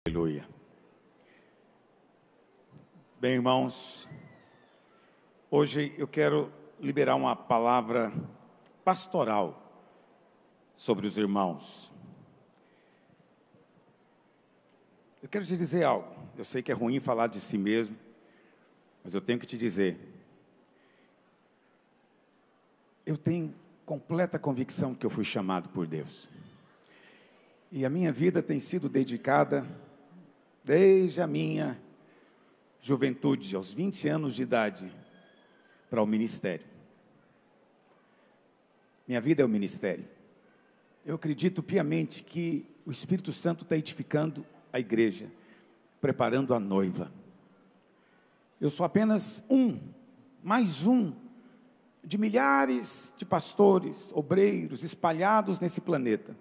Aleluia. Bem, irmãos, hoje eu quero liberar uma palavra pastoral sobre os irmãos. Eu quero te dizer algo. Eu sei que é ruim falar de si mesmo, mas eu tenho que te dizer. Eu tenho completa convicção que eu fui chamado por Deus. E a minha vida tem sido dedicada, desde a minha juventude, aos 20 anos de idade, para o ministério. Minha vida é o ministério. Eu acredito piamente que o Espírito Santo está edificando a igreja, preparando a noiva. Eu sou apenas mais um, de milhares de pastores, obreiros, espalhados nesse planeta.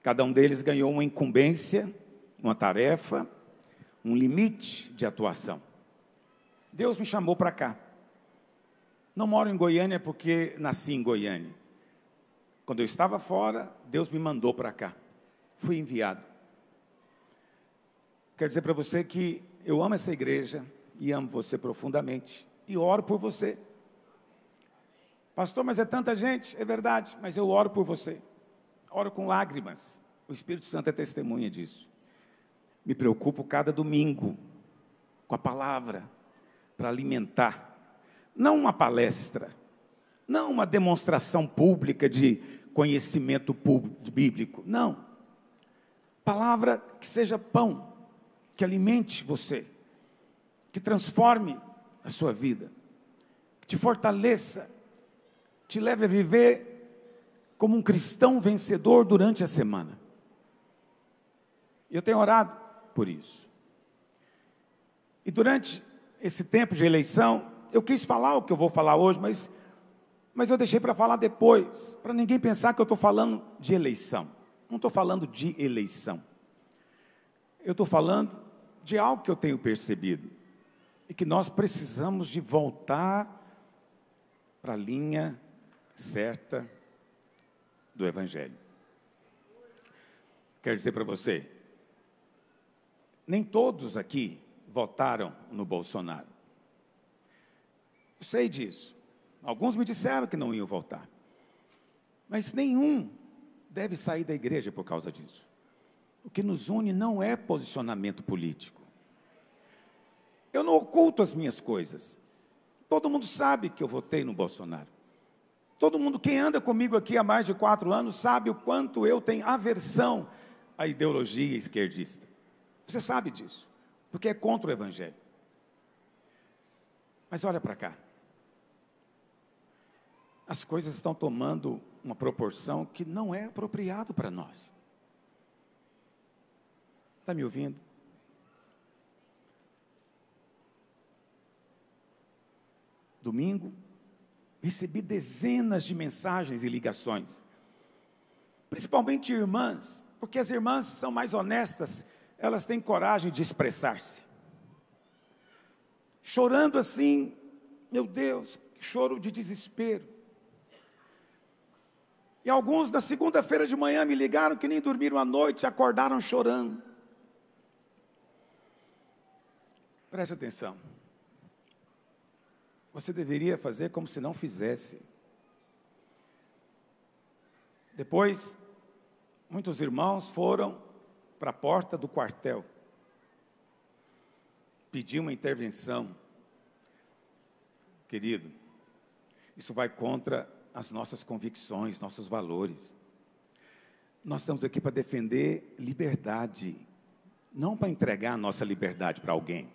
Cada um deles ganhou uma incumbência, uma tarefa, um limite de atuação. Deus me chamou para cá. Não moro em Goiânia porque nasci em Goiânia. Quando eu estava fora, Deus me mandou para cá. Fui enviado. Quero dizer para você que eu amo essa igreja e amo você profundamente. E oro por você. Pastor, mas é tanta gente. É verdade, mas eu oro por você. Oro com lágrimas. O Espírito Santo é testemunha disso. Me preocupo cada domingo com a palavra para alimentar. Não uma palestra, não uma demonstração pública de conhecimento bíblico. Não. Palavra que seja pão, que alimente você, que transforme a sua vida, que te fortaleça, te leve a viver como um cristão vencedor durante a semana. Eu tenho orado por isso. E durante esse tempo de eleição, eu quis falar o que eu vou falar hoje, mas eu deixei para falar depois, para ninguém pensar que eu estou falando de eleição. Não estou falando de eleição. Eu estou falando de algo que eu tenho percebido, e que nós precisamos de voltar para a linha certa do Evangelho. Quero dizer para você, nem todos aqui votaram no Bolsonaro. Eu sei disso. Alguns me disseram que não iam votar. Mas nenhum deve sair da igreja por causa disso. O que nos une não é posicionamento político. Eu não oculto as minhas coisas. Todo mundo sabe que eu votei no Bolsonaro. Todo mundo, quem anda comigo aqui há mais de 4 anos, sabe o quanto eu tenho aversão à ideologia esquerdista. Você sabe disso, porque é contra o Evangelho. Mas olha para cá. As coisas estão tomando uma proporção que não é apropriado para nós. Está me ouvindo? Domingo, recebi dezenas de mensagens e ligações, principalmente irmãs, porque as irmãs são mais honestas, elas têm coragem de expressar-se, chorando assim, meu Deus, choro de desespero. E alguns na segunda-feira de manhã me ligaram que nem dormiram à noite, acordaram chorando. Preste atenção. Você deveria fazer como se não fizesse. Depois, muitos irmãos foram para a porta do quartel, pedir uma intervenção. Querido, isso vai contra as nossas convicções, nossos valores. Nós estamos aqui para defender liberdade, não para entregar a nossa liberdade para alguém.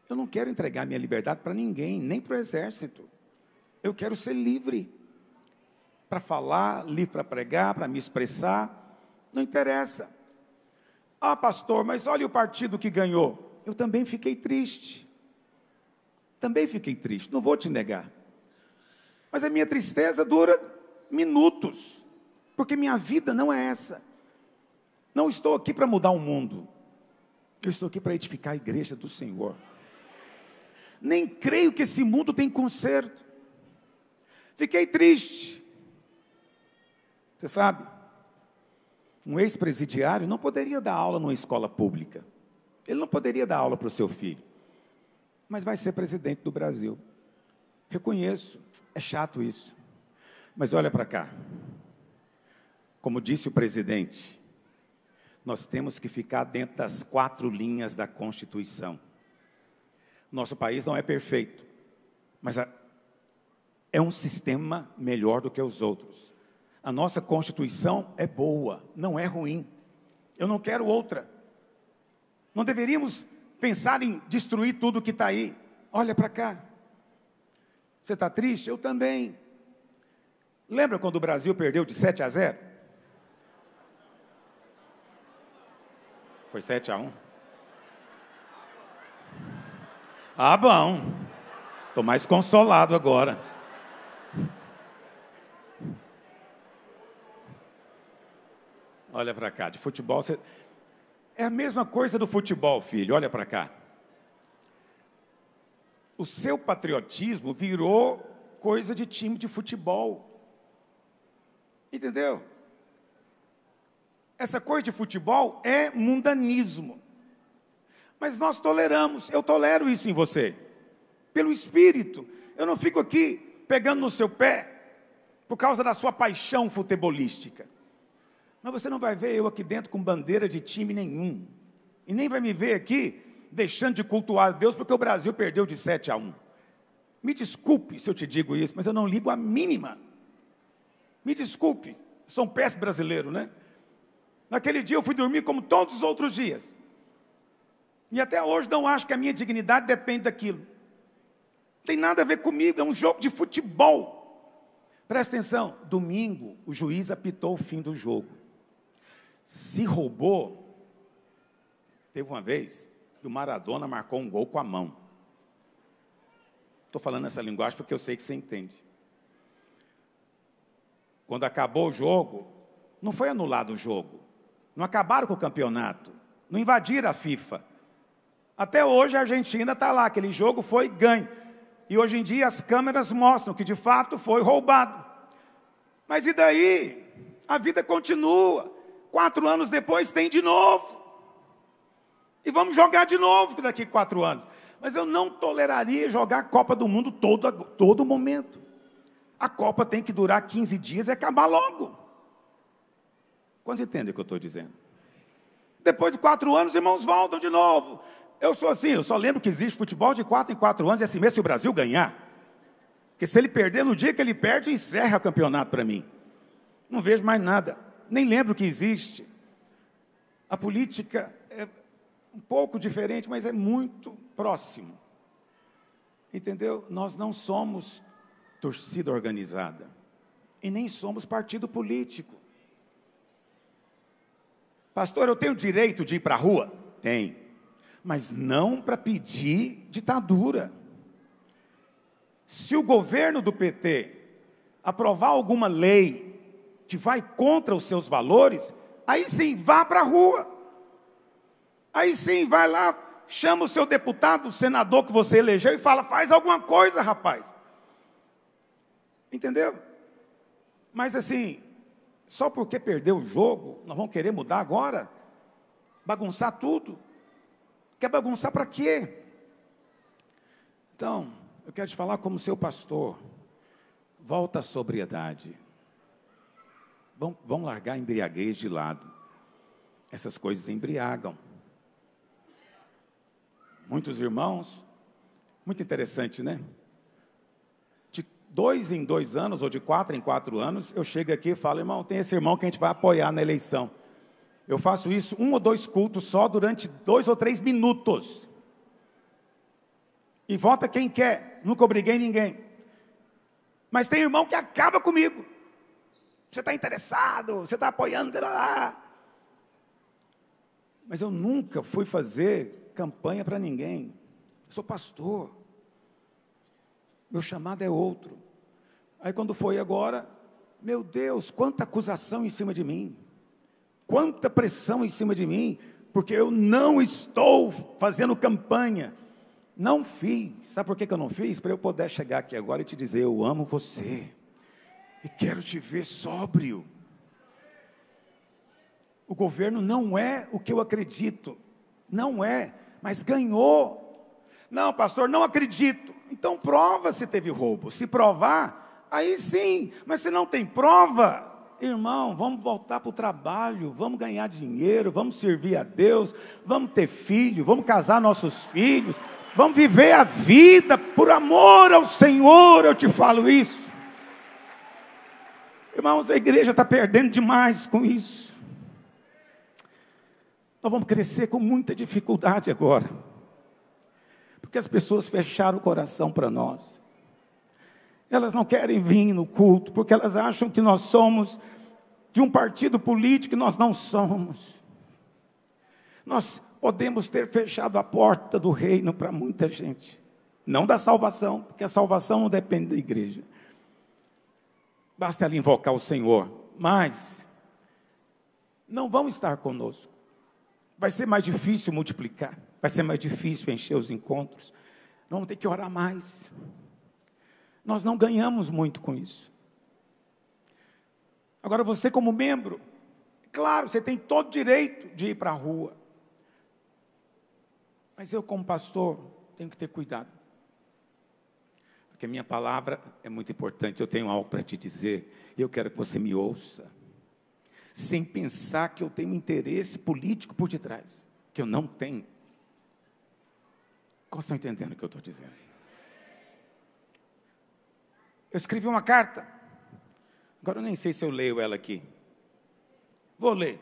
Eu não quero entregar minha liberdade para ninguém, nem para o exército. Eu quero ser livre para falar, livre para pregar, para me expressar. Não interessa. Ah, pastor, mas olha o partido que ganhou. Eu também fiquei triste. Também fiquei triste, não vou te negar. Mas a minha tristeza dura minutos, porque minha vida não é essa. Não estou aqui para mudar o mundo. Eu estou aqui para edificar a igreja do Senhor. Nem creio que esse mundo tem conserto. Fiquei triste. Você sabe? Um ex-presidiário não poderia dar aula numa escola pública. Ele não poderia dar aula para o seu filho. Mas vai ser presidente do Brasil. Reconheço, é chato isso. Mas olha para cá. Como disse o presidente, nós temos que ficar dentro das 4 linhas da Constituição. Nosso país não é perfeito, mas é um sistema melhor do que os outros. A nossa Constituição é boa, não é ruim. Eu não quero outra. Não deveríamos pensar em destruir tudo que está aí. Olha para cá. Você está triste? Eu também. Lembra quando o Brasil perdeu de 7-0? Foi 7-1? Ah, bom. Estou mais consolado agora. Olha para cá, de futebol... É a mesma coisa do futebol, filho, olha para cá. O seu patriotismo virou coisa de time de futebol. Entendeu? Essa coisa de futebol é mundanismo. Mas nós toleramos, eu tolero isso em você. Pelo Espírito. Eu não fico aqui pegando no seu pé por causa da sua paixão futebolística. Mas você não vai ver eu aqui dentro com bandeira de time nenhum. E nem vai me ver aqui deixando de cultuar a Deus porque o Brasil perdeu de 7-1. Me desculpe se eu te digo isso, mas eu não ligo a mínima. Me desculpe, sou um péssimo brasileiro, né? Naquele dia eu fui dormir como todos os outros dias. E até hoje não acho que a minha dignidade depende daquilo. Não tem nada a ver comigo, é um jogo de futebol. Presta atenção, domingo o juiz apitou o fim do jogo. Se roubou, teve uma vez que o Maradona marcou um gol com a mão. Estou falando essa linguagem porque eu sei que você entende. Quando acabou o jogo, não foi anulado o jogo, não acabaram com o campeonato, não invadiram a FIFA. Até hoje a Argentina está lá, aquele jogo foi ganho. E hoje em dia as câmeras mostram que de fato foi roubado. Mas e daí? A vida continua. 4 anos depois tem de novo. E vamos jogar de novo daqui a 4 anos. Mas eu não toleraria jogar a Copa do Mundo todo momento. A Copa tem que durar 15 dias e acabar logo. Quantos entendem o que eu estou dizendo? Depois de 4 anos, irmãos voltam de novo. Eu sou assim, eu só lembro que existe futebol de 4 em 4 anos, e assim mesmo se o Brasil ganhar. Porque se ele perder, no dia que ele perde, encerra o campeonato para mim. Não vejo mais nada. Nem lembro que existe. A política é um pouco diferente, mas é muito próximo. Entendeu? Nós não somos torcida organizada. E nem somos partido político. Pastor, eu tenho direito de ir para a rua? Tem. Mas não para pedir ditadura. Se o governo do PT aprovar alguma lei que vai contra os seus valores, aí sim, vá para a rua. Aí sim, vai lá, chama o seu deputado, o senador que você elegeu e fala, faz alguma coisa, rapaz. Entendeu? Mas assim, só porque perdeu o jogo, nós vamos querer mudar agora? Bagunçar tudo? Quer bagunçar para quê? Então, eu quero te falar como seu pastor. Volta à sobriedade. Vamos largar a embriaguez de lado. Essas coisas embriagam. Muitos irmãos, muito interessante, né? De 2 em 2 anos, ou de 4 em 4 anos, eu chego aqui e falo, irmão, tem esse irmão que a gente vai apoiar na eleição. Eu faço isso 1 ou 2 cultos só durante 2 ou 3 minutos. E vota quem quer, nunca obriguei ninguém. Mas tem irmão que acaba comigo. Você está interessado, você está apoiando, mas eu nunca fui fazer campanha para ninguém. Eu sou pastor. Meu chamado é outro. Aí quando foi agora, meu Deus, quanta acusação em cima de mim. Quanta pressão em cima de mim, porque eu não estou fazendo campanha. Não fiz. Sabe por que eu não fiz? Para eu poder chegar aqui agora e te dizer, eu amo você. E quero te ver sóbrio. O governo não é o que eu acredito. Não é, mas ganhou. Não, pastor, não acredito. Então prova se teve roubo. Se provar, aí sim. Mas se não tem prova, irmão, vamos voltar para o trabalho, vamos ganhar dinheiro, vamos servir a Deus, vamos ter filho, vamos casar nossos filhos, vamos viver a vida por amor ao Senhor, eu te falo isso. Irmãos, a igreja está perdendo demais com isso. Nós vamos crescer com muita dificuldade agora, porque as pessoas fecharam o coração para nós. Elas não querem vir no culto, porque elas acham que nós somos de um partido político, e nós não somos. Nós podemos ter fechado a porta do reino para muita gente, não da salvação, porque a salvação não depende da igreja. Basta ela invocar o Senhor, mas não vão estar conosco. Vai ser mais difícil multiplicar, vai ser mais difícil encher os encontros. Nós vamos ter que orar mais. Nós não ganhamos muito com isso. Agora você como membro, claro, você tem todo direito de ir para a rua. Mas eu como pastor, tenho que ter cuidado. Porque a minha palavra é muito importante, eu tenho algo para te dizer, e eu quero que você me ouça. Sem pensar que eu tenho interesse político por detrás, que eu não tenho. Como estão entendendo o que eu estou dizendo? Eu escrevi uma carta, agora eu nem sei se eu leio ela aqui. Vou ler,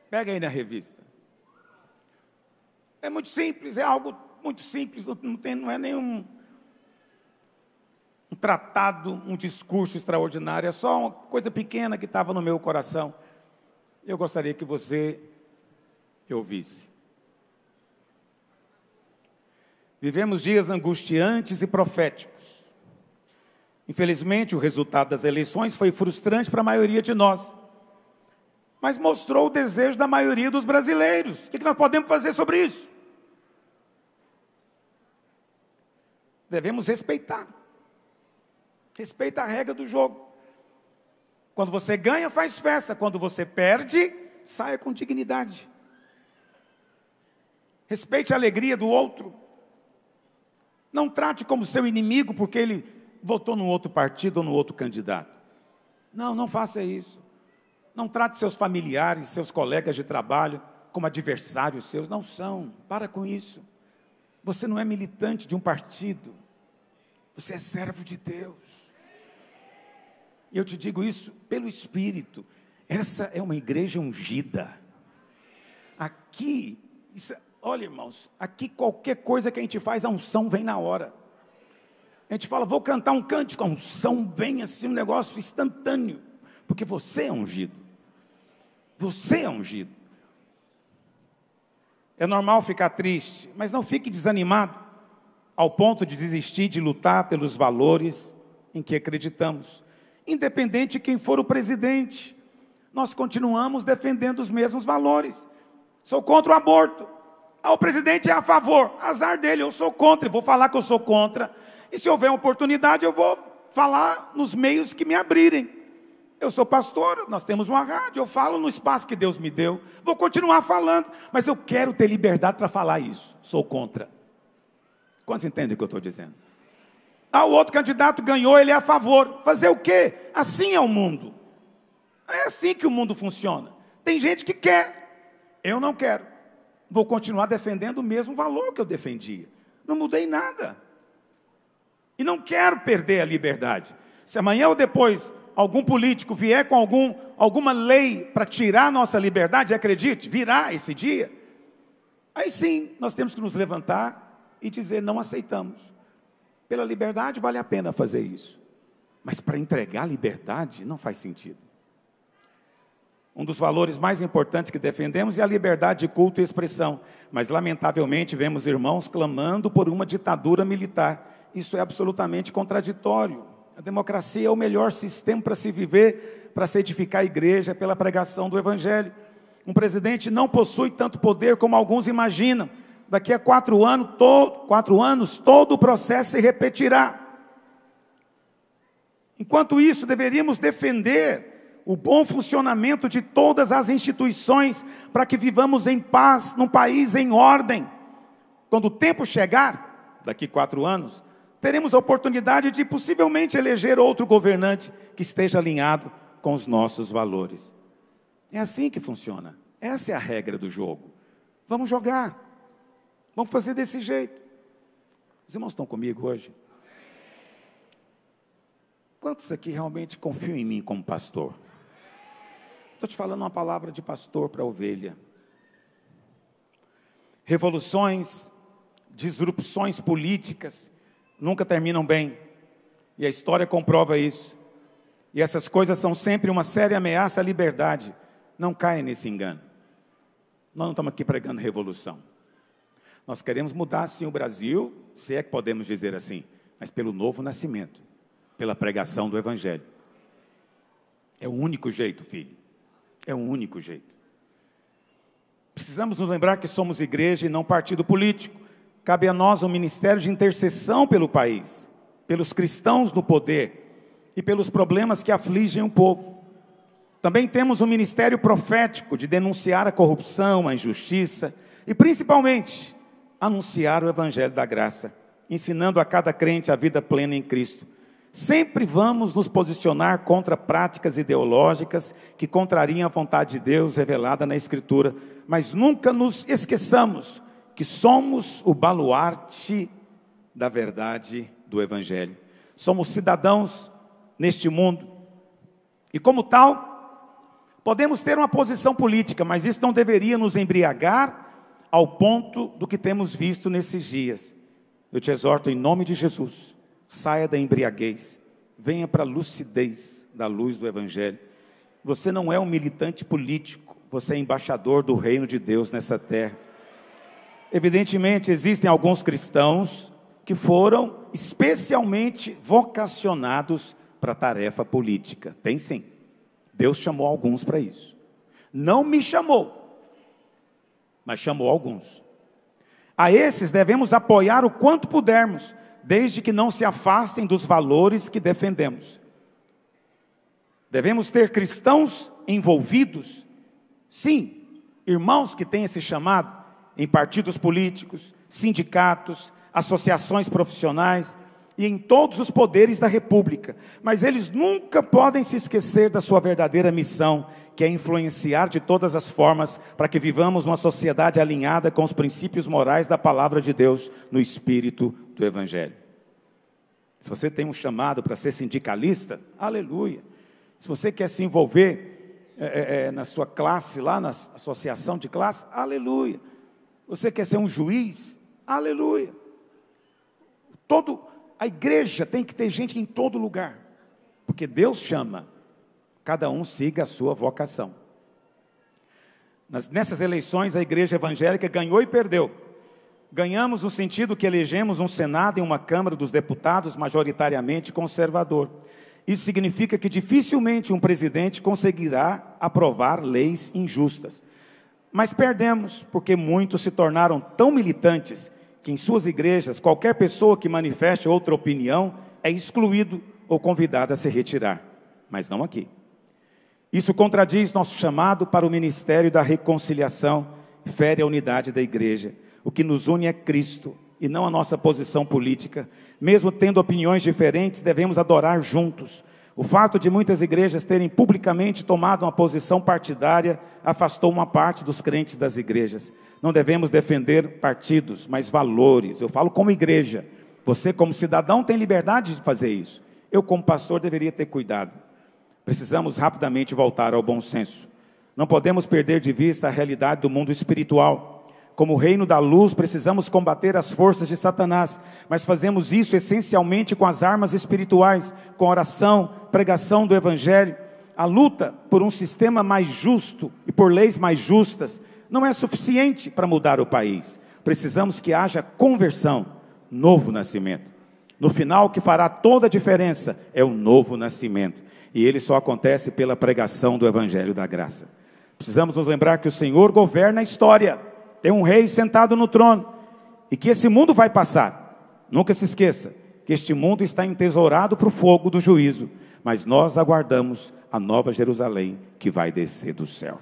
pega aí na revista. É muito simples, é algo muito simples, não é nenhum um tratado, um discurso extraordinário, é só uma coisa pequena que estava no meu coração. Eu gostaria que você ouvisse. Vivemos dias angustiantes e proféticos. Infelizmente, o resultado das eleições foi frustrante para a maioria de nós, mas mostrou o desejo da maioria dos brasileiros. O que nós podemos fazer sobre isso? Devemos respeitar. Respeita a regra do jogo. Quando você ganha, faz festa. Quando você perde, saia com dignidade. Respeite a alegria do outro. Não trate como seu inimigo porque ele votou no outro partido ou no outro candidato. Não, não faça isso. Não trate seus familiares, seus colegas de trabalho como adversários seus. Não são. Para com isso. Você não é militante de um partido. Você é servo de Deus. E eu te digo isso pelo Espírito. Essa é uma igreja ungida. Aqui, olha irmãos, aqui qualquer coisa que a gente faz, a unção vem na hora. A gente fala, vou cantar um cântico, a unção vem assim, um negócio instantâneo. Porque você é ungido. Você é ungido. É normal ficar triste, mas não fique desanimado ao ponto de desistir de lutar pelos valores em que acreditamos. Independente de quem for o presidente, nós continuamos defendendo os mesmos valores. Sou contra o aborto. O presidente é a favor. Azar dele, eu sou contra. Eu vou falar que eu sou contra. E se houver uma oportunidade, eu vou falar nos meios que me abrirem. Eu sou pastor, nós temos uma rádio, eu falo no espaço que Deus me deu. Vou continuar falando, mas eu quero ter liberdade para falar isso. Sou contra. Quantos entendem o que eu estou dizendo? O outro candidato ganhou, ele é a favor. Fazer o quê? Assim é o mundo. É assim que o mundo funciona. Tem gente que quer. Eu não quero. Vou continuar defendendo o mesmo valor que eu defendia. Não mudei nada. E não quero perder a liberdade. Se amanhã ou depois algum político vier com alguma lei para tirar a nossa liberdade, acredite, virá esse dia. Aí sim, nós temos que nos levantar e dizer, não aceitamos. Pela liberdade vale a pena fazer isso. Mas para entregar a liberdade não faz sentido. Um dos valores mais importantes que defendemos é a liberdade de culto e expressão. Mas lamentavelmente vemos irmãos clamando por uma ditadura militar. Isso é absolutamente contraditório. A democracia é o melhor sistema para se viver, para se edificar a igreja, pela pregação do Evangelho. Um presidente não possui tanto poder como alguns imaginam. Daqui a 4 anos, todo o processo se repetirá. Enquanto isso, deveríamos defender o bom funcionamento de todas as instituições, para que vivamos em paz, num país em ordem. Quando o tempo chegar, daqui 4 anos, teremos a oportunidade de possivelmente eleger outro governante que esteja alinhado com os nossos valores. É assim que funciona. Essa é a regra do jogo. Vamos jogar. Vamos fazer desse jeito. Os irmãos estão comigo hoje? Quantos aqui realmente confiam em mim como pastor? Estou te falando uma palavra de pastor para a ovelha. Revoluções, disrupções políticas nunca terminam bem. E a história comprova isso. E essas coisas são sempre uma séria ameaça à liberdade. Não caia nesse engano. Nós não estamos aqui pregando revolução. Nós queremos mudar sim o Brasil, se é que podemos dizer assim, mas pelo novo nascimento, pela pregação do Evangelho. É o único jeito, filho. É o único jeito. Precisamos nos lembrar que somos igreja e não partido político. Cabe a nós um ministério de intercessão pelo país, pelos cristãos no poder e pelos problemas que afligem o povo. Também temos um ministério profético de denunciar a corrupção, a injustiça e principalmente anunciar o Evangelho da graça, ensinando a cada crente a vida plena em Cristo. Sempre vamos nos posicionar contra práticas ideológicas que contrariam a vontade de Deus revelada na Escritura, mas nunca nos esqueçamos que somos o baluarte da verdade do Evangelho. Somos cidadãos neste mundo e, como tal, podemos ter uma posição política, mas isso não deveria nos embriagar ao ponto do que temos visto nesses dias. Eu te exorto em nome de Jesus, saia da embriaguez, venha para a lucidez da luz do Evangelho. Você não é um militante político, você é embaixador do reino de Deus nessa terra. Evidentemente, existem alguns cristãos que foram especialmente vocacionados para a tarefa política. Tem sim. Deus chamou alguns para isso. Não me chamou, mas chamou alguns. A esses devemos apoiar o quanto pudermos, desde que não se afastem dos valores que defendemos. Devemos ter cristãos envolvidos, sim, irmãos que têm esse chamado, em partidos políticos, sindicatos, associações profissionais e em todos os poderes da República. Mas eles nunca podem se esquecer da sua verdadeira missão, que é influenciar de todas as formas para que vivamos uma sociedade alinhada com os princípios morais da palavra de Deus no espírito do Evangelho. Se você tem um chamado para ser sindicalista, aleluia. Se você quer se envolver na sua classe, lá na associação de classe, aleluia. Você quer ser um juiz, aleluia. A igreja tem que ter gente em todo lugar, porque Deus chama, cada um siga a sua vocação. Nessas eleições a igreja evangélica ganhou e perdeu. Ganhamos no sentido que elegemos um Senado e uma Câmara dos Deputados majoritariamente conservador. Isso significa que dificilmente um presidente conseguirá aprovar leis injustas. Mas perdemos porque muitos se tornaram tão militantes que em suas igrejas qualquer pessoa que manifeste outra opinião é excluído ou convidado a se retirar. Mas não aqui. Isso contradiz nosso chamado para o ministério da reconciliação e fere a unidade da igreja. O que nos une é Cristo e não a nossa posição política. Mesmo tendo opiniões diferentes, devemos adorar juntos. O fato de muitas igrejas terem publicamente tomado uma posição partidária afastou uma parte dos crentes das igrejas. Não devemos defender partidos, mas valores. Eu falo como igreja. Você, como cidadão, tem liberdade de fazer isso. Eu, como pastor, deveria ter cuidado. Precisamos rapidamente voltar ao bom senso. Não podemos perder de vista a realidade do mundo espiritual. Como reino da luz, precisamos combater as forças de Satanás, mas fazemos isso essencialmente com as armas espirituais, com oração, pregação do Evangelho. A luta por um sistema mais justo e por leis mais justas não é suficiente para mudar o país. Precisamos que haja conversão, novo nascimento. No final, o que fará toda a diferença é o novo nascimento, e ele só acontece pela pregação do Evangelho da graça. Precisamos nos lembrar que o Senhor governa a história. Tem um rei sentado no trono, e que esse mundo vai passar. Nunca se esqueça que este mundo está entesourado para o fogo do juízo, mas nós aguardamos a nova Jerusalém que vai descer do céu.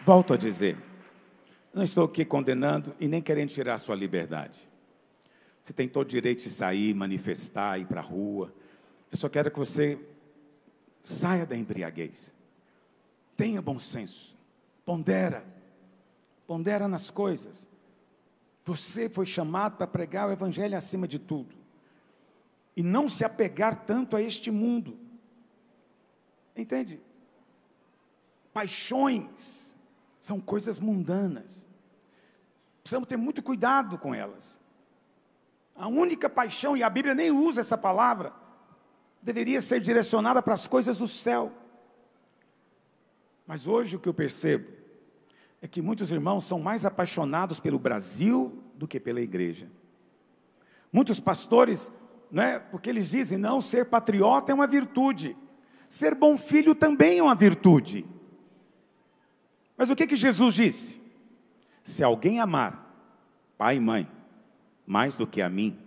Volto a dizer, não estou aqui condenando e nem querendo tirar a sua liberdade. Você tem todo o direito de sair, manifestar, ir para a rua. Eu só quero que você saia da embriaguez. Tenha bom senso. Pondera nas coisas. Você foi chamado para pregar o evangelho acima de tudo. E não se apegar tanto a este mundo. Entende? Paixões são coisas mundanas. Precisamos ter muito cuidado com elas. A única paixão, e a Bíblia nem usa essa palavra, deveria ser direcionada para as coisas do céu. Mas hoje o que eu percebo é que muitos irmãos são mais apaixonados pelo Brasil do que pela igreja. Muitos pastores, né, porque eles dizem, não, ser patriota é uma virtude. Ser bom filho também é uma virtude. Mas o que Jesus disse? Se alguém amar pai e mãe mais do que a mim,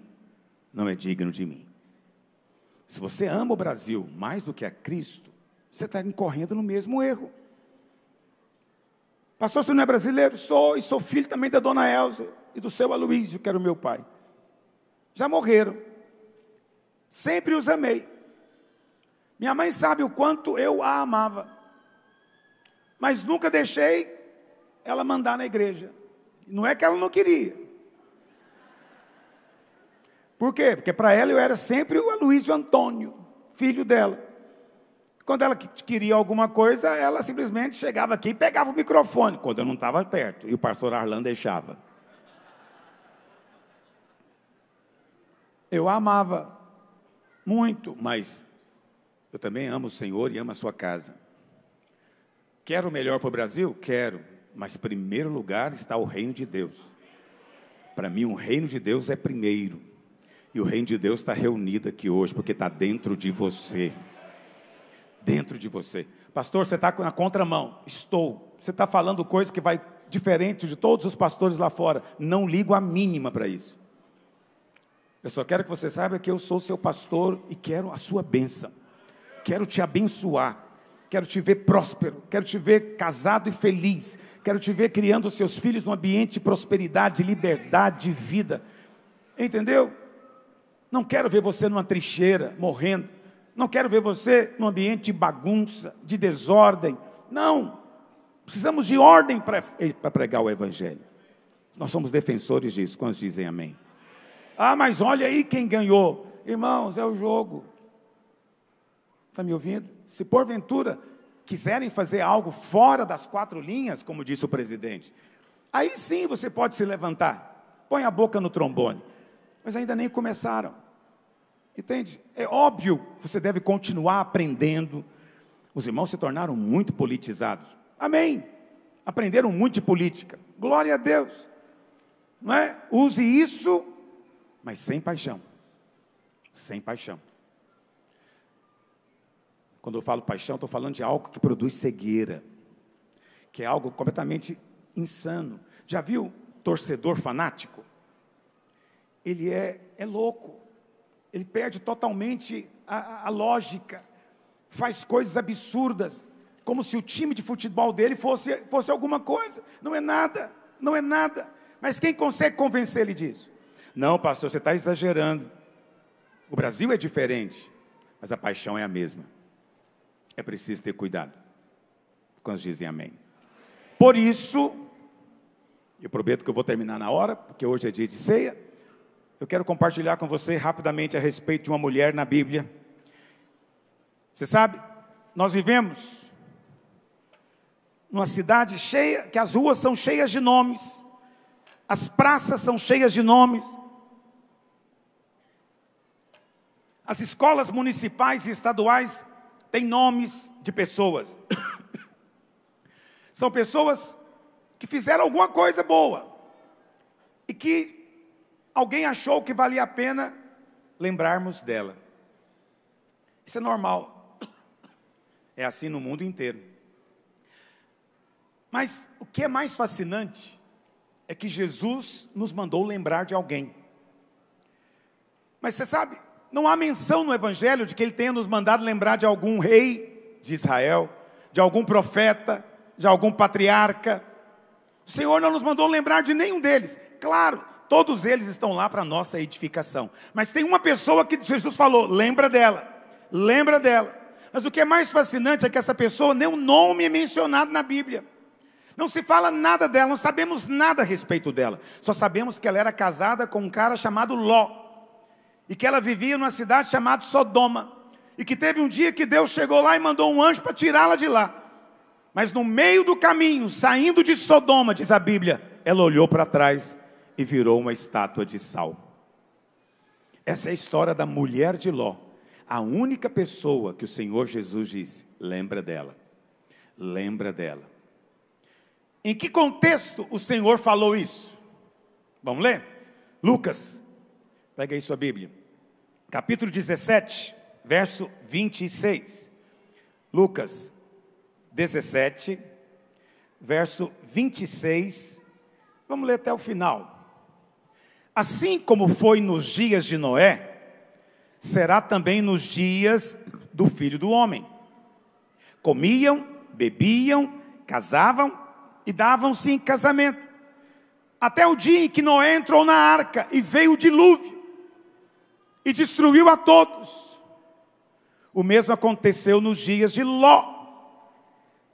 não é digno de mim. Se você ama o Brasil mais do que a Cristo, você está incorrendo no mesmo erro. Pastor, você não é brasileiro? Sou, e sou filho também da dona Elza e do seu Aloísio, que era o meu pai. Já morreram. Sempre os amei. Minha mãe sabe o quanto eu a amava. Mas nunca deixei ela mandar na igreja. Não é que ela não queria. Por quê? Porque para ela eu era sempre o Aloísio Antônio, filho dela. Quando ela queria alguma coisa, ela simplesmente chegava aqui e pegava o microfone, quando eu não estava perto, e o pastor Arlan deixava. Eu a amava muito, mas eu também amo o Senhor e amo a sua casa. Quero o melhor para o Brasil? Quero, mas em primeiro lugar está o reino de Deus. Para mim, o reino de Deus é primeiro. E o reino de Deus está reunido aqui hoje, porque está dentro de você. Dentro de você. Pastor, você está na contramão. Estou. Você está falando coisa que vai diferente de todos os pastores lá fora. Não ligo a mínima para isso. Eu só quero que você saiba que eu sou seu pastor e quero a sua bênção. Quero te abençoar. Quero te ver próspero, quero te ver casado e feliz, quero te ver criando os seus filhos num ambiente de prosperidade, de liberdade, de vida, entendeu? Não quero ver você numa trincheira, morrendo, não quero ver você num ambiente de bagunça, de desordem, não, precisamos de ordem para pregar o evangelho, nós somos defensores disso, quantos dizem amém? Ah, mas olha aí quem ganhou, irmãos, é o jogo. Está me ouvindo? Se porventura quiserem fazer algo fora das 4 linhas, como disse o presidente, aí sim você pode se levantar, põe a boca no trombone, mas ainda nem começaram, entende? É óbvio que você deve continuar aprendendo. Os irmãos se tornaram muito politizados, amém, aprenderam muito de política, glória a Deus, não é? Use isso, mas sem paixão, sem paixão. Quando eu falo paixão, estou falando de algo que produz cegueira, que é algo completamente insano. Já viu torcedor fanático? Ele é louco, ele perde totalmente a lógica, faz coisas absurdas, como se o time de futebol dele fosse alguma coisa. Não é nada, não é nada. Mas quem consegue convencer ele disso? Não, pastor, você está exagerando. O Brasil é diferente, mas a paixão é a mesma. É preciso ter cuidado. Quantos dizem amém? Por isso, eu prometo que eu vou terminar na hora, porque hoje é dia de ceia. Eu quero compartilhar com você rapidamente a respeito de uma mulher na Bíblia. Você sabe, nós vivemos numa cidade cheia, que as ruas são cheias de nomes, as praças são cheias de nomes, as escolas municipais e estaduais têm nomes de pessoas. São pessoas que fizeram alguma coisa boa e que alguém achou que valia a pena lembrarmos dela. Isso é normal. É assim no mundo inteiro. Mas o que é mais fascinante é que Jesus nos mandou lembrar de alguém. Mas você sabe, não há menção no Evangelho de que Ele tenha nos mandado lembrar de algum rei de Israel, de algum profeta, de algum patriarca. O Senhor não nos mandou lembrar de nenhum deles. Claro, todos eles estão lá para a nossa edificação. Mas tem uma pessoa que Jesus falou, lembra dela, lembra dela. Mas o que é mais fascinante é que essa pessoa, nem o nome é mencionado na Bíblia. Não se fala nada dela, não sabemos nada a respeito dela. Só sabemos que ela era casada com um cara chamado Ló. E que ela vivia numa cidade chamada Sodoma. E que teve um dia que Deus chegou lá e mandou um anjo para tirá-la de lá. Mas no meio do caminho, saindo de Sodoma, diz a Bíblia, ela olhou para trás e virou uma estátua de sal. Essa é a história da mulher de Ló. A única pessoa que o Senhor Jesus disse, lembra dela. Lembra dela. Em que contexto o Senhor falou isso? Vamos ler? Lucas, pega aí sua Bíblia. Capítulo 17, verso 26. Lucas 17, verso 26. Vamos ler até o final. Assim como foi nos dias de Noé, será também nos dias do Filho do Homem. Comiam, bebiam, casavam e davam-se em casamento, até o dia em que Noé entrou na arca e veio o dilúvio, e destruiu a todos. O mesmo aconteceu nos dias de Ló.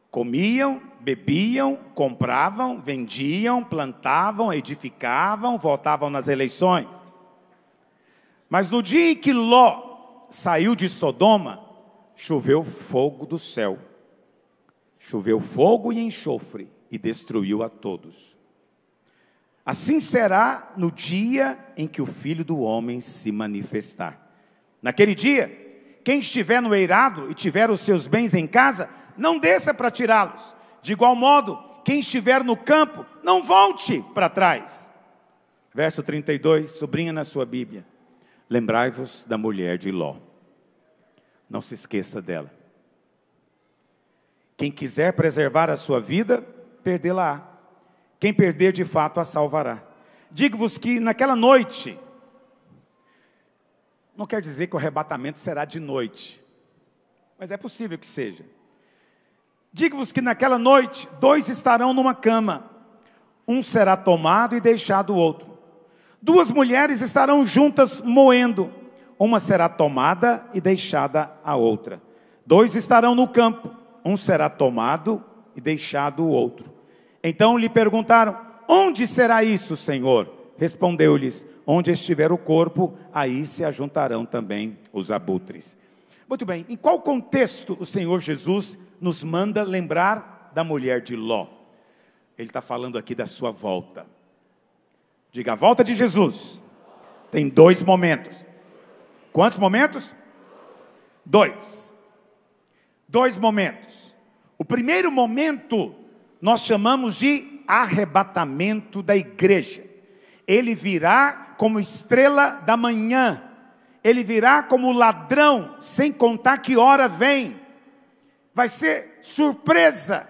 Comiam, bebiam, compravam, vendiam, plantavam, edificavam, votavam nas eleições. Mas no dia em que Ló saiu de Sodoma, choveu fogo do céu. Choveu fogo e enxofre e destruiu a todos. Assim será no dia em que o Filho do Homem se manifestar. Naquele dia, quem estiver no eirado e tiver os seus bens em casa, não desça para tirá-los. De igual modo, quem estiver no campo, não volte para trás. Verso 32, sublinha na sua Bíblia. Lembrai-vos da mulher de Ló. Não se esqueça dela. Quem quiser preservar a sua vida, perdê-la-á. Quem perder, de fato, a salvará. Digo-vos que naquela noite, não quer dizer que o arrebatamento será de noite, mas é possível que seja. Digo-vos que naquela noite, 2 estarão numa cama, um será tomado e deixado o outro. 2 mulheres estarão juntas moendo, uma será tomada e deixada a outra. 2 estarão no campo, um será tomado e deixado o outro. Então lhe perguntaram, onde será isso, Senhor? Respondeu-lhes, onde estiver o corpo, aí se ajuntarão também os abutres. Muito bem, em qual contexto o Senhor Jesus nos manda lembrar da mulher de Ló? Ele está falando aqui da sua volta. Diga, a volta de Jesus tem 2 momentos. Quantos momentos? 2. 2 momentos. O primeiro momento nós chamamos de arrebatamento da igreja. Ele virá como estrela da manhã. Ele virá como ladrão, sem contar que hora vem. Vai ser surpresa.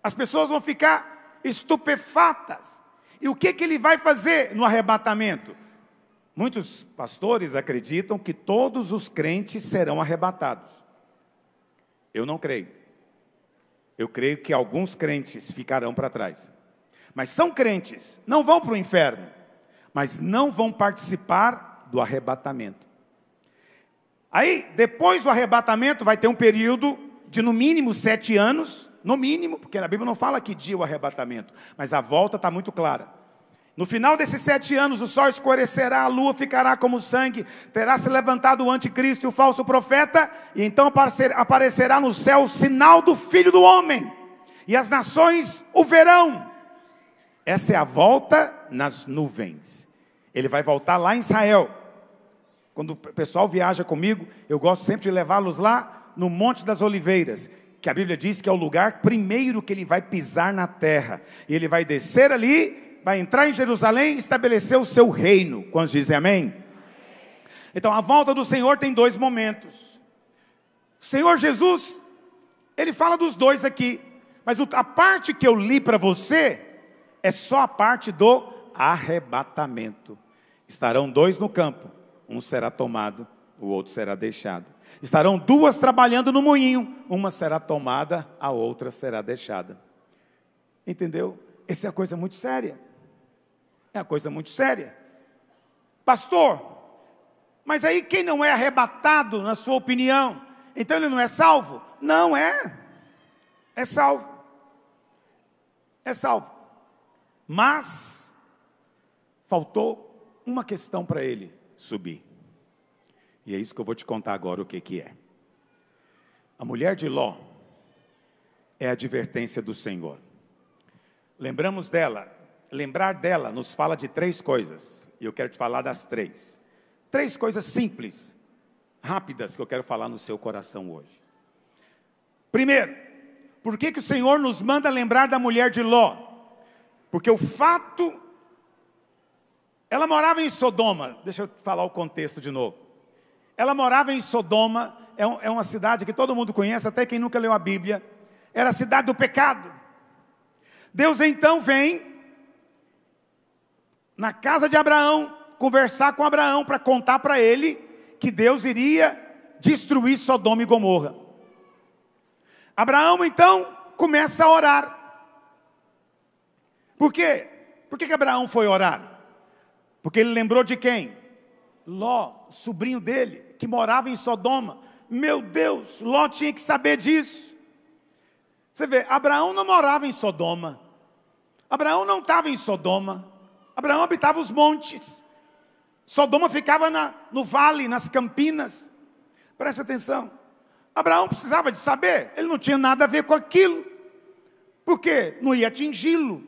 As pessoas vão ficar estupefatas. E o que ele vai fazer no arrebatamento? Muitos pastores acreditam que todos os crentes serão arrebatados. Eu não creio. Eu creio que alguns crentes ficarão para trás. Mas são crentes, não vão para o inferno, mas não vão participar do arrebatamento. Aí, depois do arrebatamento, vai ter um período de no mínimo 7 anos, no mínimo, porque na Bíblia não fala que dia o arrebatamento, mas a volta está muito clara. No final desses 7 anos, o sol escurecerá, a lua ficará como sangue, terá se levantado o anticristo e o falso profeta, e então aparecerá no céu o sinal do Filho do Homem, e as nações o verão. Essa é a volta nas nuvens. Ele vai voltar lá em Israel. Quando o pessoal viaja comigo, eu gosto sempre de levá-los lá no Monte das Oliveiras, que a Bíblia diz que é o lugar primeiro que ele vai pisar na terra, e ele vai descer ali, vai entrar em Jerusalém e estabelecer o seu reino. Quantos dizem amém? Então a volta do Senhor tem 2 momentos. O Senhor Jesus, Ele fala dos 2 aqui, mas a parte que eu li para você, é só a parte do arrebatamento. Estarão dois no campo, um será tomado, o outro será deixado. Estarão duas trabalhando no moinho, uma será tomada, a outra será deixada. Entendeu? Essa é uma coisa muito séria. É uma coisa muito séria. Pastor, mas aí quem não é arrebatado, na sua opinião, então ele não é salvo? Não é. É salvo. É salvo. Mas faltou uma questão para ele subir. E é isso que eu vou te contar agora o que é. A mulher de Ló é a advertência do Senhor. Lembramos dela. Lembrar dela nos fala de três coisas. E eu quero te falar das três. Três coisas simples, rápidas, que eu quero falar no seu coração hoje. Primeiro, por que o Senhor nos manda lembrar da mulher de Ló? Porque o fato, ela morava em Sodoma. Deixa eu falar o contexto de novo. Ela morava em Sodoma, é uma cidade que todo mundo conhece, até quem nunca leu a Bíblia. Era a cidade do pecado. Deus então vem na casa de Abraão, conversar com Abraão, para contar para ele que Deus iria destruir Sodoma e Gomorra. Abraão então começa a orar. Por quê? Por que Abraão foi orar? Porque ele lembrou de quem? Ló, sobrinho dele, que morava em Sodoma. Meu Deus, Ló tinha que saber disso. Você vê, Abraão não morava em Sodoma. Abraão não estava em Sodoma. Abraão habitava os montes. Sodoma ficava no vale, nas campinas. Preste atenção. Abraão precisava de saber. Ele não tinha nada a ver com aquilo. Por quê? Não ia atingi-lo.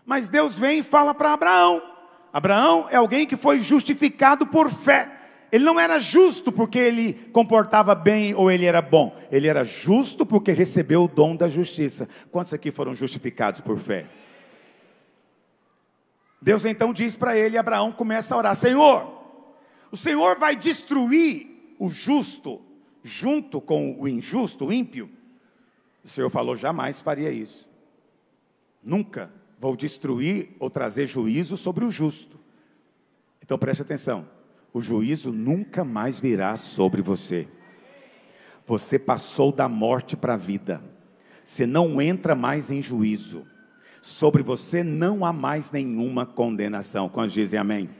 Mas Deus vem e fala para Abraão. Abraão é alguém que foi justificado por fé. Ele não era justo porque ele comportava bem ou ele era bom. Ele era justo porque recebeu o dom da justiça. Quantos aqui foram justificados por fé? Deus então diz para ele, Abraão começa a orar: Senhor, o Senhor vai destruir o justo junto com o injusto, o ímpio? O Senhor falou: jamais faria isso. Nunca vou destruir ou trazer juízo sobre o justo. Então preste atenção, o juízo nunca mais virá sobre você. Você passou da morte para a vida. Você não entra mais em juízo. Sobre você não há mais nenhuma condenação. Quantos dizem amém?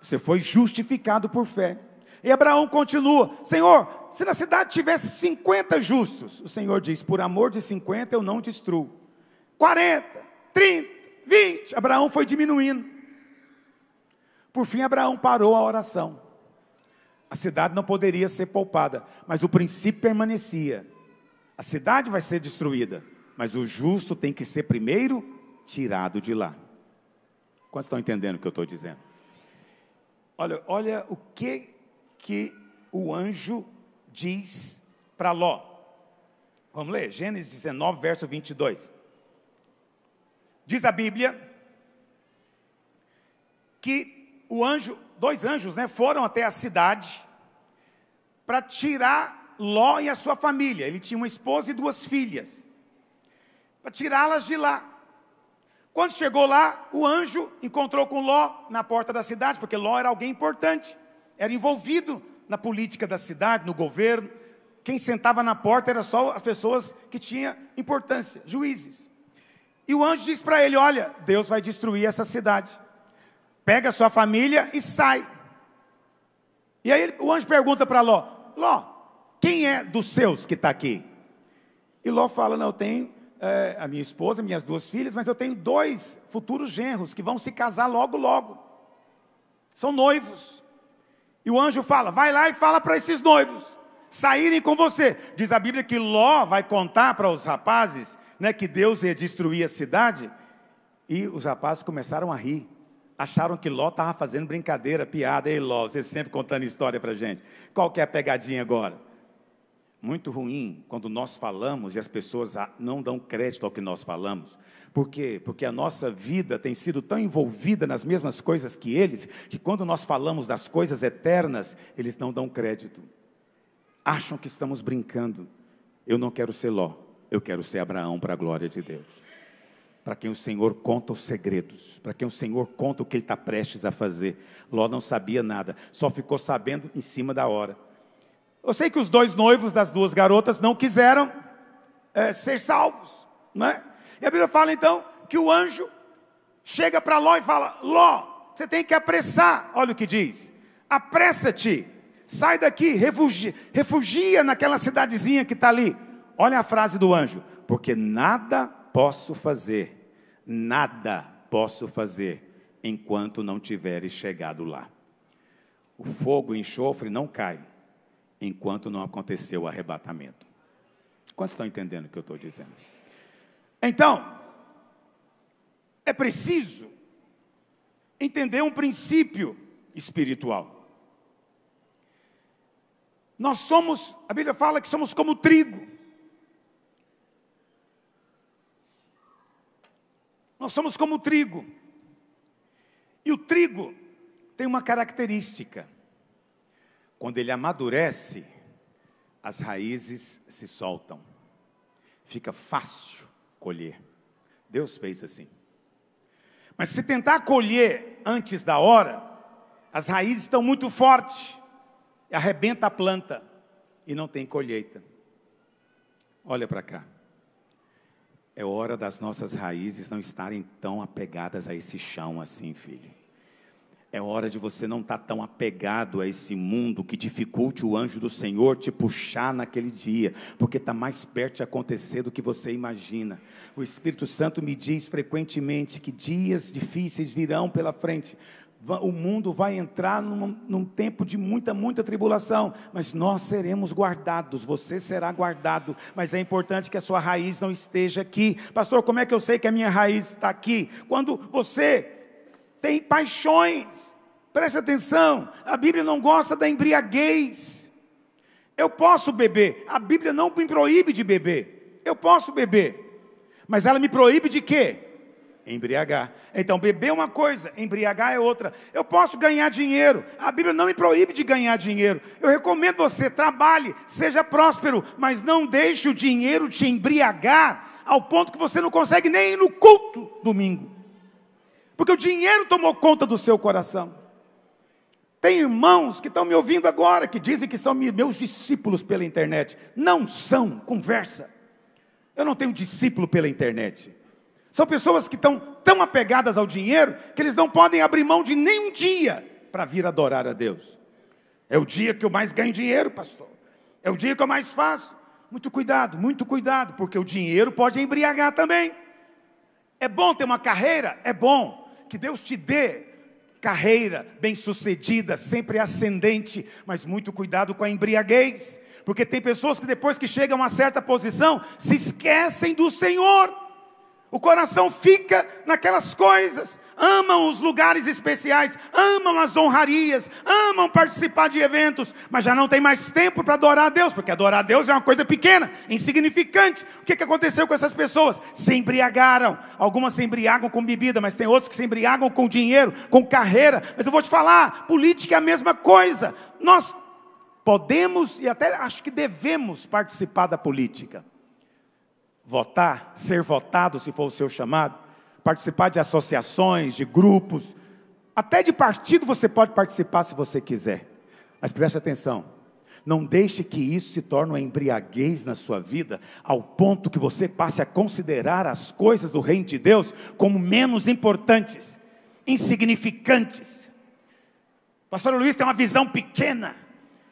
Você foi justificado por fé. E Abraão continua: Senhor, se na cidade tivesse 50 justos, o Senhor diz: por amor de 50 eu não destruo. 40, 30, 20, Abraão foi diminuindo. Por fim Abraão parou a oração. A cidade não poderia ser poupada, mas o princípio permanecia. A cidade vai ser destruída, mas o justo tem que ser primeiro tirado de lá. Quantos estão entendendo o que eu estou dizendo? Olha o que o anjo diz para Ló. Vamos ler, Gênesis 19, verso 22. Diz a Bíblia que dois anjos, foram até a cidade para tirar Ló e a sua família. Ele tinha uma esposa e 2 filhas, para tirá-las de lá. Quando chegou lá, o anjo encontrou com Ló na porta da cidade, porque Ló era alguém importante, era envolvido na política da cidade, no governo. Quem sentava na porta era só as pessoas que tinham importância, juízes. E o anjo diz para ele: olha, Deus vai destruir essa cidade. Pega a sua família e sai. E aí o anjo pergunta para Ló: Ló, quem é dos seus que está aqui? E Ló fala: não, eu tenho a minha esposa, minhas 2 filhas, mas eu tenho 2 futuros genros que vão se casar logo, logo. São noivos. E o anjo fala: vai lá e fala para esses noivos saírem com você. Diz a Bíblia que Ló vai contar para os rapazes, que Deus ia destruir a cidade. E os rapazes começaram a rir. Acharam que Ló estava fazendo brincadeira, piada. Ei, Ló, você sempre contando história para a gente. Qual que é a pegadinha agora? Muito ruim quando nós falamos e as pessoas não dão crédito ao que nós falamos. Por quê? Porque a nossa vida tem sido tão envolvida nas mesmas coisas que eles, que quando nós falamos das coisas eternas, eles não dão crédito. Acham que estamos brincando. Eu não quero ser Ló, eu quero ser Abraão para a glória de Deus. para quem o Senhor conta os segredos, para quem o Senhor conta o que Ele está prestes a fazer. Ló não sabia nada, só ficou sabendo em cima da hora. Eu sei que os 2 noivos das 2 garotas não quiseram ser salvos, não é? E a Bíblia fala então que o anjo chega para Ló e fala: Ló, você tem que apressar. Olha o que diz: apressa-te, sai daqui, refugia naquela cidadezinha que está ali. Olha a frase do anjo: porque nada posso fazer enquanto não tiveres chegado lá. O fogo e o enxofre não cai enquanto não aconteceu o arrebatamento. Quantos estão entendendo o que eu estou dizendo? Então, é preciso entender um princípio espiritual. Nós somos, a Bíblia fala que somos como trigo. Nós somos como trigo. E o trigo tem uma característica. Quando ele amadurece, as raízes se soltam. Fica fácil colher. Deus fez assim. Mas se tentar colher antes da hora, as raízes estão muito fortes, arrebenta a planta e não tem colheita. Olha para cá. É hora das nossas raízes não estarem tão apegadas a esse chão assim, filho. É hora de você não estar tão apegado a esse mundo que dificulte o anjo do Senhor te puxar naquele dia, porque está mais perto de acontecer do que você imagina. O Espírito Santo me diz frequentemente que dias difíceis virão pela frente. O mundo vai entrar num tempo de muita tribulação, mas nós seremos guardados, você será guardado, mas é importante que a sua raiz não esteja aqui. Pastor, como é que eu sei que a minha raiz está aqui? Quando você tem paixões, preste atenção, a Bíblia não gosta da embriaguez. Eu posso beber, a Bíblia não me proíbe de beber, eu posso beber, mas ela me proíbe de quê? Embriagar. Então beber é uma coisa, embriagar é outra. Eu posso ganhar dinheiro, a Bíblia não me proíbe de ganhar dinheiro. Eu recomendo você, trabalhe, seja próspero, mas não deixe o dinheiro te embriagar ao ponto que você não consegue nem ir no culto domingo, porque o dinheiro tomou conta do seu coração. Tem irmãos que estão me ouvindo agora, que dizem que são meus discípulos pela internet. Não são, conversa. Eu não tenho discípulo pela internet. São pessoas que estão tão apegadas ao dinheiro, que eles não podem abrir mão de nenhum dia para vir adorar a Deus. É o dia que eu mais ganho dinheiro, pastor. É o dia que eu mais faço. Muito cuidado, porque o dinheiro pode embriagar também. É bom ter uma carreira? É bom. Que Deus te dê carreira bem-sucedida, sempre ascendente, mas muito cuidado com a embriaguez, porque tem pessoas que depois que chegam a uma certa posição, se esquecem do Senhor. O coração fica naquelas coisas, amam os lugares especiais, amam as honrarias, amam participar de eventos, mas já não tem mais tempo para adorar a Deus, porque adorar a Deus é uma coisa pequena, insignificante. O que aconteceu com essas pessoas? Se embriagaram. Algumas se embriagam com bebida, mas tem outros que se embriagam com dinheiro, com carreira. Mas eu vou te falar, política é a mesma coisa. Nós podemos e até acho que devemos participar da política. Votar, ser votado se for o seu chamado, participar de associações, de grupos, até de partido você pode participar se você quiser, mas preste atenção, não deixe que isso se torne uma embriaguez na sua vida, ao ponto que você passe a considerar as coisas do reino de Deus como menos importantes, insignificantes. Pastor Luiz tem uma visão pequena,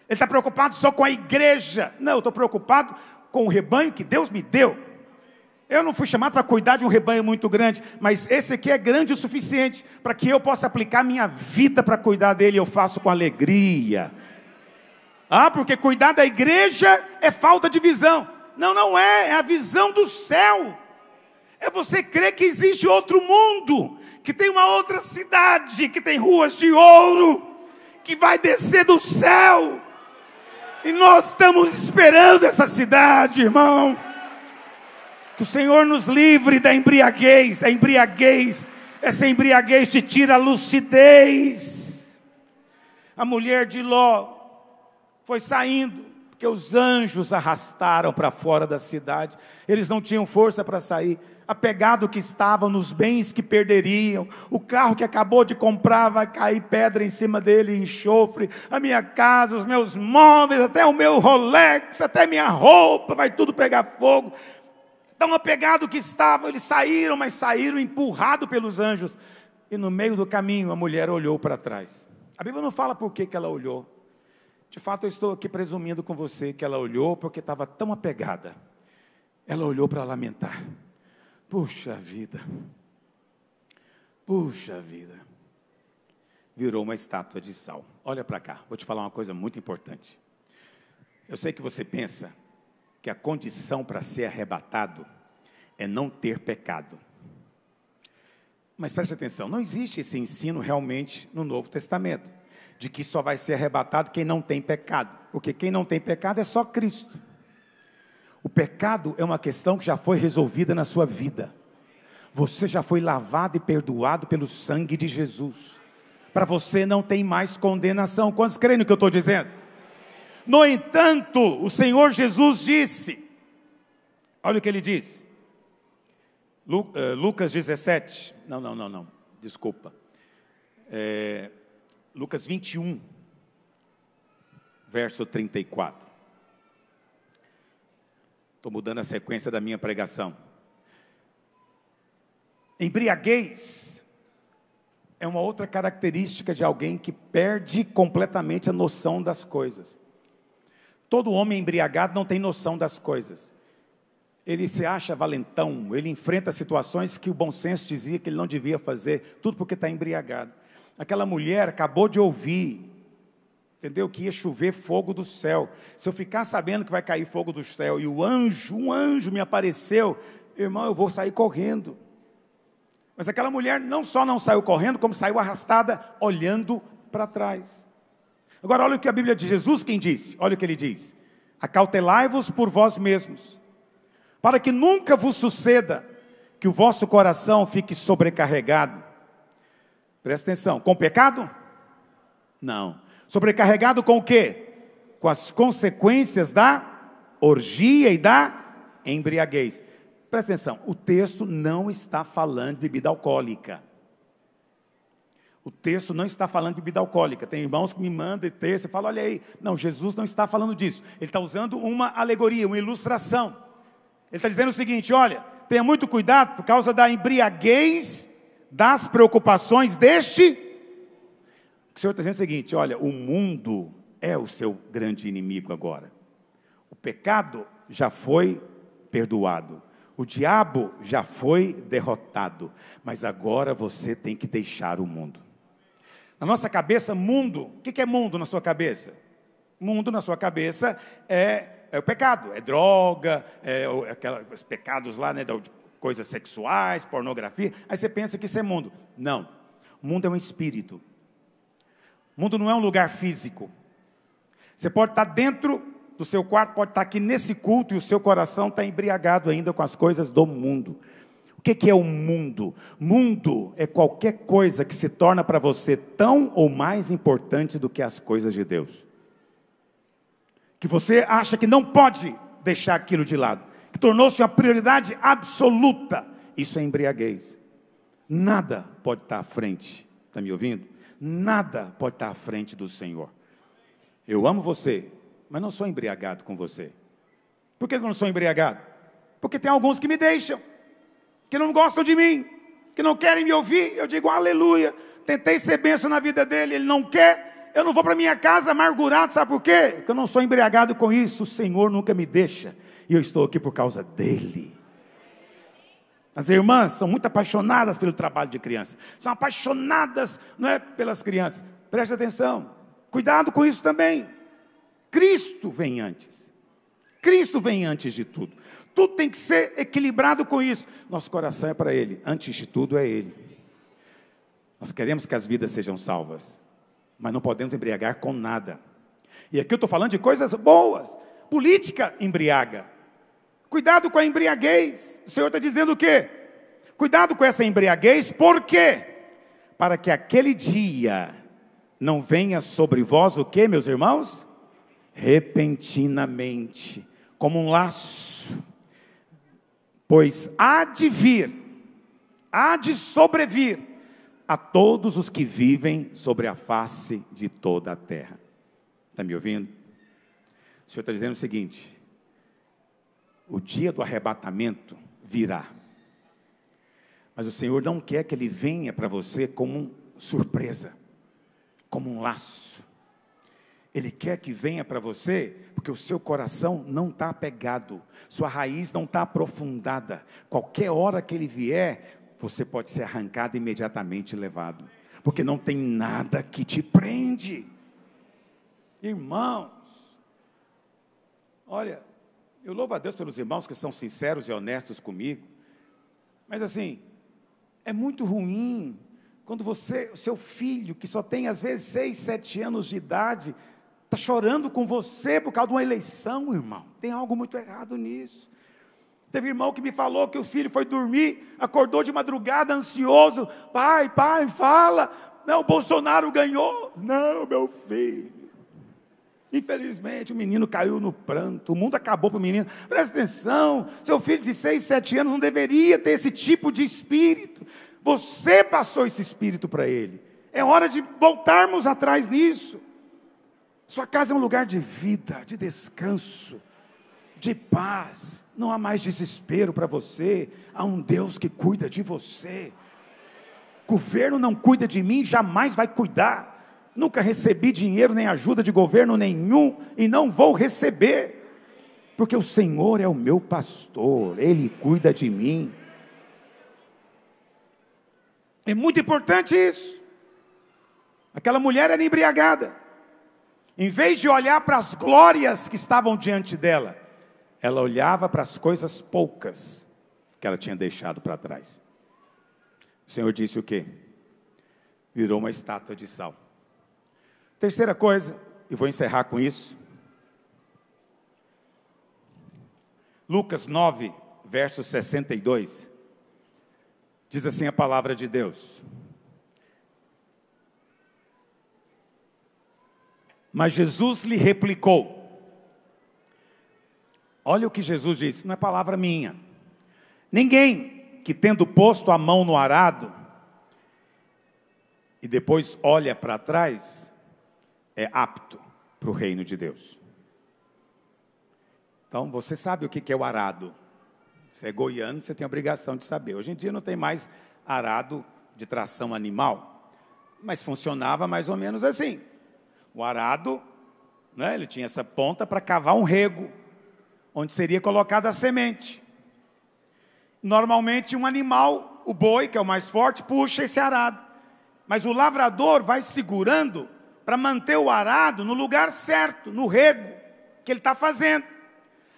ele está preocupado só com a igreja. Não, eu estou preocupado com o rebanho que Deus me deu. Eu não fui chamado para cuidar de um rebanho muito grande, mas esse aqui é grande o suficiente para que eu possa aplicar minha vida para cuidar dele. Eu faço com alegria. Porque cuidar da igreja é falta de visão. Não é a visão do céu. É você crer que existe outro mundo, que tem uma outra cidade, que tem ruas de ouro, que vai descer do céu. E nós estamos esperando essa cidade, irmão. Que o Senhor nos livre da embriaguez. Essa embriaguez te tira a lucidez. A mulher de Ló foi saindo, porque os anjos arrastaram para fora da cidade. Eles não tinham força para sair. Apegado que estavam nos bens que perderiam. O carro que acabou de comprar vai cair pedra em cima dele, enxofre. A minha casa, os meus móveis, até o meu Rolex, até minha roupa, vai tudo pegar fogo. Tão apegado que estavam, eles saíram, mas saíram empurrados pelos anjos. E no meio do caminho a mulher olhou para trás. A Bíblia não fala por que ela olhou. De fato eu estou aqui presumindo com você que ela olhou porque estava tão apegada. Ela olhou para lamentar. Puxa vida. Puxa vida. Virou uma estátua de sal. Olha para cá, vou te falar uma coisa muito importante. Eu sei que você pensa que a condição para ser arrebatado é não ter pecado. Mas preste atenção, não existe esse ensino realmente no Novo Testamento, de que só vai ser arrebatado quem não tem pecado, porque quem não tem pecado é só Cristo. O pecado é uma questão que já foi resolvida na sua vida. Você já foi lavado e perdoado pelo sangue de Jesus. Para você não tem mais condenação. Quantos creem no que eu estou dizendo? No entanto, o Senhor Jesus disse, olha o que ele disse, Lucas 17, desculpa, Lucas 21, verso 34, estou mudando a sequência da minha pregação. Embriaguez é uma outra característica de alguém que perde completamente a noção das coisas. Todo homem embriagado não tem noção das coisas. Ele se acha valentão, ele enfrenta situações que o bom senso dizia que ele não devia fazer, tudo porque está embriagado. Aquela mulher acabou de ouvir, entendeu? Que ia chover fogo do céu. Se eu ficar sabendo que vai cair fogo do céu e um anjo me apareceu, irmão, eu vou sair correndo. Mas aquela mulher não só não saiu correndo, como saiu arrastada, olhando para trás. Agora olha o que a Bíblia de Jesus quem disse, olha o que ele diz. Acautelai-vos por vós mesmos, para que nunca vos suceda que o vosso coração fique sobrecarregado. Presta atenção, com pecado? Não. Sobrecarregado com o quê? Com as consequências da orgia e da embriaguez. Presta atenção, o texto não está falando de bebida alcoólica. O texto não está falando de bebida alcoólica. Tem irmãos que me mandam texto e falam, olha aí. Não, Jesus não está falando disso. Ele está usando uma alegoria, uma ilustração. Ele está dizendo o seguinte, olha, tenha muito cuidado por causa da embriaguez das preocupações deste. O Senhor está dizendo o seguinte, olha, o mundo é o seu grande inimigo agora. O pecado já foi perdoado. O diabo já foi derrotado. Mas agora você tem que deixar o mundo. Na nossa cabeça, mundo, o que é mundo na sua cabeça? Mundo na sua cabeça é o pecado, é droga, aqueles pecados lá, né, de coisas sexuais, pornografia. Aí você pensa que isso é mundo. Não, o mundo é um espírito. O mundo não é um lugar físico. Você pode estar dentro do seu quarto, pode estar aqui nesse culto e o seu coração está embriagado ainda com as coisas do mundo. O que é o mundo? Mundo é qualquer coisa que se torna para você tão ou mais importante do que as coisas de Deus. Que você acha que não pode deixar aquilo de lado. Que tornou-se uma prioridade absoluta. Isso é embriaguez. Nada pode estar à frente. Está me ouvindo? Nada pode estar à frente do Senhor. Eu amo você, mas não sou embriagado com você. Por que eu não sou embriagado? Porque tem alguns que me deixam. Que não gostam de mim, que não querem me ouvir. Eu digo, aleluia, tentei ser bênção na vida dele, ele não quer, eu não vou para minha casa amargurado, sabe por quê? Porque eu não sou embriagado com isso, o Senhor nunca me deixa, e eu estou aqui por causa dele. As irmãs são muito apaixonadas pelo trabalho de criança, são apaixonadas, não é, pelas crianças. Preste atenção, cuidado com isso também. Cristo vem antes, Cristo vem antes de tudo. Tudo tem que ser equilibrado com isso. Nosso coração é para Ele. Antes de tudo é Ele. Nós queremos que as vidas sejam salvas. Mas não podemos embriagar com nada. E aqui eu estou falando de coisas boas. Política embriaga. Cuidado com a embriaguez. O Senhor está dizendo o quê? Cuidado com essa embriaguez. Por quê? Para que aquele dia não venha sobre vós o quê, meus irmãos? repentinamente, como um laço, pois há de vir, há de sobrevir a todos os que vivem sobre a face de toda a terra. Está me ouvindo? O Senhor está dizendo o seguinte: o dia do arrebatamento virá, mas o Senhor não quer que ele venha para você como surpresa, como um laço. Ele quer que venha para você, porque o seu coração não está apegado, sua raiz não está aprofundada. Qualquer hora que ele vier, você pode ser arrancado imediatamente e levado, porque não tem nada que te prende. Irmãos, olha, eu louvo a Deus pelos irmãos que são sinceros e honestos comigo, mas assim, é muito ruim quando o seu filho, que só tem às vezes 6, 7 anos de idade, está chorando com você por causa de uma eleição, irmão. Tem algo muito errado nisso. Teve irmão que me falou que o filho foi dormir, acordou de madrugada ansioso. Pai, fala. Não, o Bolsonaro ganhou. Não, meu filho. Infelizmente, o menino caiu no pranto. O mundo acabou para o menino. Presta atenção. Seu filho de 6, 7 anos não deveria ter esse tipo de espírito. Você passou esse espírito para ele. É hora de voltarmos atrás nisso. Sua casa é um lugar de vida, de descanso, de paz. Não há mais desespero para você. Há um Deus que cuida de você. Governo não cuida de mim, jamais vai cuidar. Nunca recebi dinheiro nem ajuda de governo nenhum e não vou receber, porque o Senhor é o meu pastor, Ele cuida de mim. É muito importante isso. Aquela mulher era embriagada. Em vez de olhar para as glórias que estavam diante dela, ela olhava para as coisas poucas que ela tinha deixado para trás. O Senhor disse o quê? Virou uma estátua de sal. Terceira coisa, e vou encerrar com isso. Lucas 9, verso 62. Diz assim a palavra de Deus: mas Jesus lhe replicou. Olha o que Jesus disse, não é palavra minha. Ninguém que tendo posto a mão no arado e depois olha para trás, é apto para o reino de Deus. Então você sabe o que é o arado. Você é goiano, você tem a obrigação de saber. Hoje em dia não tem mais arado de tração animal, mas funcionava mais ou menos assim. O arado, né, ele tinha essa ponta para cavar um rego, onde seria colocada a semente. Normalmente um animal, o boi, que é o mais forte, puxa esse arado. Mas o lavrador vai segurando para manter o arado no lugar certo, no rego que ele está fazendo.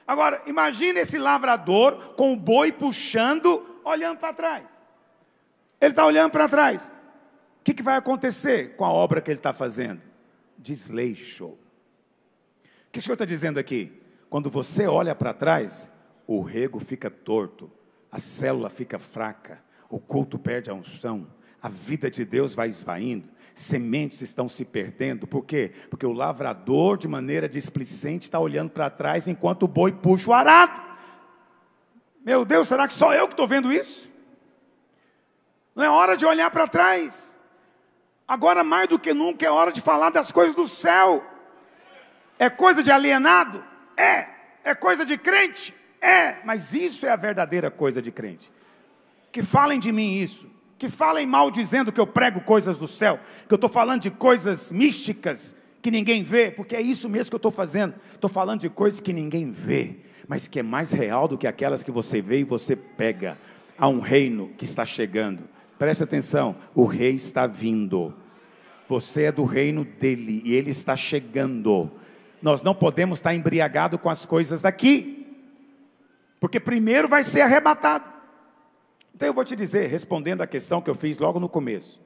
Agora, imagine esse lavrador com o boi puxando, olhando para trás. Ele está olhando para trás. O que vai acontecer com a obra que ele está fazendo? Desleixo. O que o Senhor está dizendo aqui? Quando você olha para trás, o rego fica torto, a célula fica fraca, o culto perde a unção, a vida de Deus vai esvaindo, sementes estão se perdendo. Por quê? Porque o lavrador, de maneira displicente, está olhando para trás enquanto o boi puxa o arado. Meu Deus, será que só eu que estou vendo isso? Não é hora de olhar para trás. Agora mais do que nunca é hora de falar das coisas do céu. É coisa de alienado? É coisa de crente? Mas isso é a verdadeira coisa de crente. Que falem de mim isso, que falem mal dizendo que eu prego coisas do céu, que eu estou falando de coisas místicas que ninguém vê, porque é isso mesmo que eu estou fazendo. Estou falando de coisas que ninguém vê, mas que é mais real do que aquelas que você vê e você pega. Há um reino que está chegando. Preste atenção, o rei está vindo. Você é do reino dele e ele está chegando. Nós não podemos estar embriagados com as coisas daqui, porque primeiro vai ser arrebatado. Então eu vou te dizer, respondendo a questão que eu fiz logo no começo.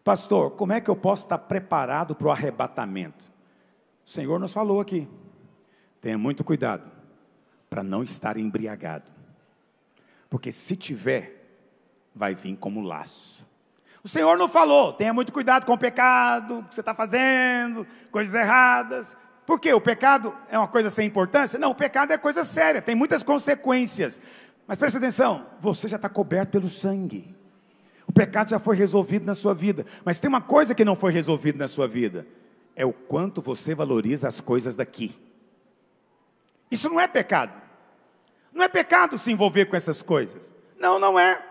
Pastor, como é que eu posso estar preparado para o arrebatamento? O Senhor nos falou aqui. Tenha muito cuidado para não estar embriagado. Porque se tiver, vai vir como laço. O Senhor não falou, tenha muito cuidado com o pecado que você está fazendo, coisas erradas. Por quê? O pecado é uma coisa sem importância? Não, o pecado é coisa séria, tem muitas consequências. Mas preste atenção, você já está coberto pelo sangue. O pecado já foi resolvido na sua vida. Mas tem uma coisa que não foi resolvida na sua vida. É o quanto você valoriza as coisas daqui. Isso não é pecado. Não é pecado se envolver com essas coisas. Não, não é.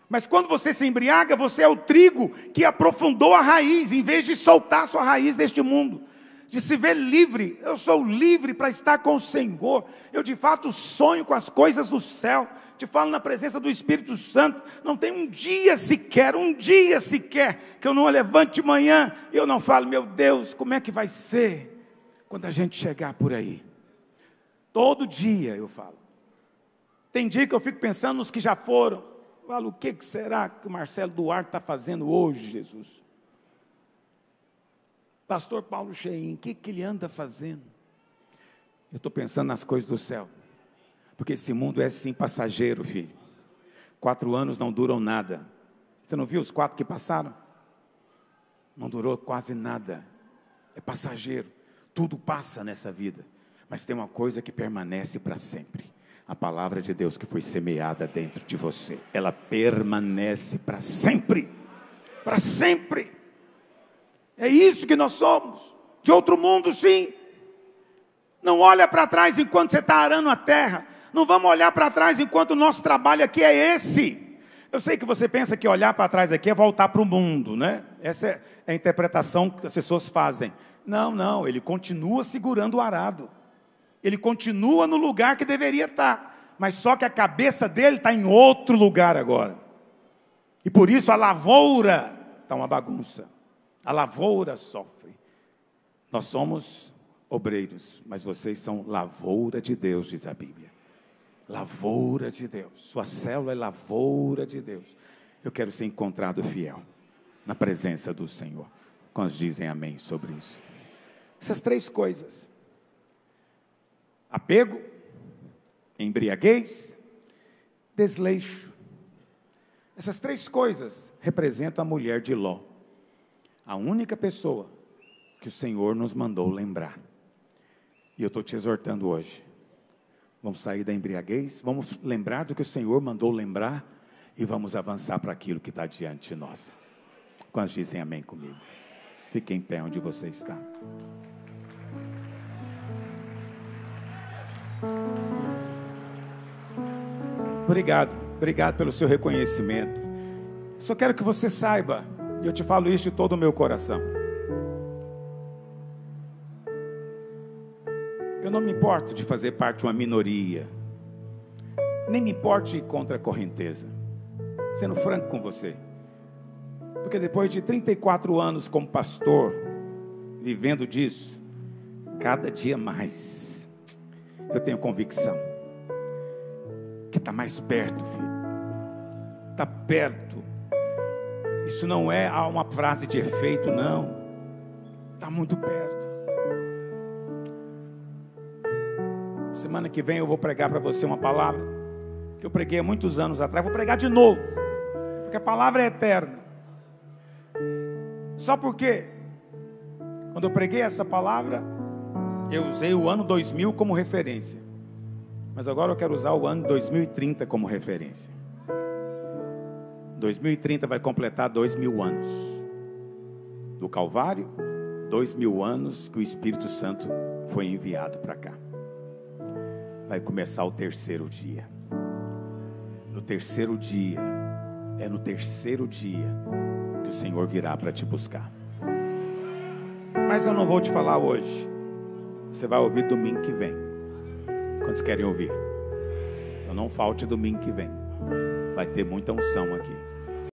Mas quando você se embriaga, você é o trigo que aprofundou a raiz, em vez de soltar a sua raiz deste mundo. De se ver livre. Eu sou livre para estar com o Senhor. Eu de fato sonho com as coisas do céu. Te falo na presença do Espírito Santo. Não tem um dia sequer que eu não levante de manhã e eu não falo, meu Deus, como é que vai ser quando a gente chegar por aí? Todo dia eu falo. Tem dia que eu fico pensando nos que já foram. Eu falo, o que será que o Marcelo Duarte está fazendo hoje, Jesus? Pastor Paulo Cheim, o que ele anda fazendo? Eu estou pensando nas coisas do céu. Porque esse mundo é sim passageiro, filho. 4 anos não duram nada. Você não viu os 4 que passaram? Não durou quase nada. É passageiro. Tudo passa nessa vida. Mas tem uma coisa que permanece para sempre. A palavra de Deus que foi semeada dentro de você. Ela permanece para sempre. Para sempre. É isso que nós somos. De outro mundo, sim. Não olha para trás enquanto você está arando a terra. Não vamos olhar para trás enquanto o nosso trabalho aqui é esse. Eu sei que você pensa que olhar para trás aqui é voltar para o mundo, né? Essa é a interpretação que as pessoas fazem. Não, não, ele continua segurando o arado. Ele continua no lugar que deveria estar. Mas só que a cabeça dele está em outro lugar agora. E por isso a lavoura está uma bagunça. A lavoura sofre. Nós somos obreiros, mas vocês são lavoura de Deus, diz a Bíblia. Lavoura de Deus. Sua célula é lavoura de Deus. Eu quero ser encontrado fiel na presença do Senhor. Quantos dizem amém sobre isso? Essas 3 coisas: apego, embriaguez, desleixo. Essas 3 coisas representam a mulher de Ló. A única pessoa que o Senhor nos mandou lembrar. E eu estou te exortando hoje. Vamos sair da embriaguez, vamos lembrar do que o Senhor mandou lembrar e vamos avançar para aquilo que está diante de nós. Quantos dizem amém comigo? Fique em pé onde você está. Obrigado pelo seu reconhecimento. Só quero que você saiba, e eu te falo isso de todo o meu coração. Eu não me importo de fazer parte de uma minoria. Nem me importo de ir contra a correnteza. Sendo franco com você. Porque depois de 34 anos como pastor, vivendo disso, cada dia mais, eu tenho convicção que está mais perto, filho. Está perto. Isso não é uma frase de efeito, não. Está muito perto. Semana que vem eu vou pregar para você uma palavra que eu preguei há muitos anos atrás. Vou pregar de novo, porque a palavra é eterna. Só porque quando eu preguei essa palavra, eu usei o ano 2000 como referência. Mas agora eu quero usar o ano 2030 como referência. 2030 vai completar 2000 anos do Calvário, 2000 anos que o Espírito Santo foi enviado para cá. Vai começar o 3º dia. No 3º dia, é no 3º dia que o Senhor virá para te buscar. Mas eu não vou te falar hoje. Você vai ouvir domingo que vem. Quantos querem ouvir? Então não falte domingo que vem. Vai ter muita unção aqui.